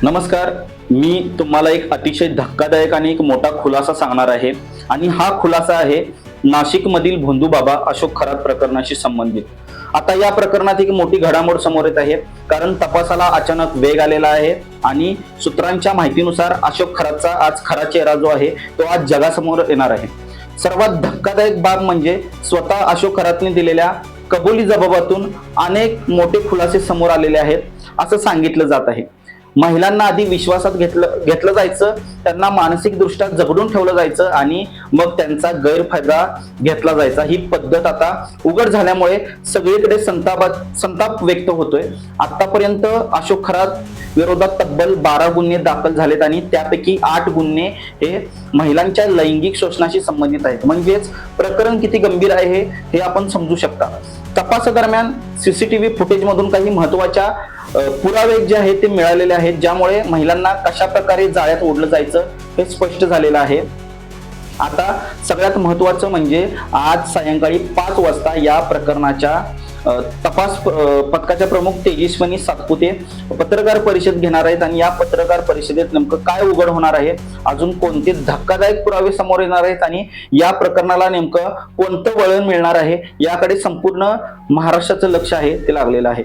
नमस्कार. मी तुम्हाला एक अतिशय धक्कादायक आणि एक मोठा खुलासा सांगणार आहे आणि हा खुलासा आहे नाशिकमधील भोंदूबाबा अशोक खरात प्रकरणाशी संबंधित. आता या प्रकरणात एक मोठी घडामोड समोर येत आहे, कारण तपासाला अचानक वेग आलेला आहे आणि सूत्रांच्या माहितीनुसार अशोक खरातचा आज खरा चेहरा जो आहे तो आज जगासमोर येणार आहे. सर्वात धक्कादायक बाब म्हणजे स्वतः अशोक खरातने दिलेल्या कबुली जबाबातून अनेक मोठे खुलासे समोर आलेले आहेत असं सांगितलं जात आहे. महिलांना आधी विश्वासात घेतलं जायचं, त्यांना मानसिक दृष्ट्या जगडून ठेवलं जायचं आणि मग त्यांचा गैरफायदा घेतला जायचा. ही पद्धत आता उघड झाल्यामुळे सगळीकडे संताप व्यक्त होतोय. आतापर्यंत अशोक खरात विरोधात तब्बल 12 गुन्हे दाखल झालेत आणि त्यापैकी 8 गुन्हे हे महिलांच्या लैंगिक शोषणाशी संबंधित आहेत. म्हणजेच प्रकरण किती गंभीर आहे हे आपण समजू शकता. तपासादरम्यान सीसीटीव्ही फुटेज मधून काही महत्वाच्या पुरावे जे आहेत ते मिळालेले आहेत, ज्यामुळे महिलांना कशा प्रकारे जाळ्यात ओढलं जायचं हे स्पष्ट झालेलं आहे. आता सगळ्यात महत्वाचं म्हणजे आज सायंकाळी 5 वाजता या प्रकरणाच्या तपास पथकाच्या प्रमुख तेजस्विनी सातपुते पत्रकार परिषद घेणार आहेत आणि या पत्रकार परिषदेत नेमकं काय उघड होणार आहे, अजून कोणते धक्कादायक पुरावे समोर येणार आहेत आणि या प्रकरणाला नेमकं कोणतं वळण मिळणार आहे याकडे संपूर्ण महाराष्ट्राचं लक्ष आहे ते लागलेलं आहे.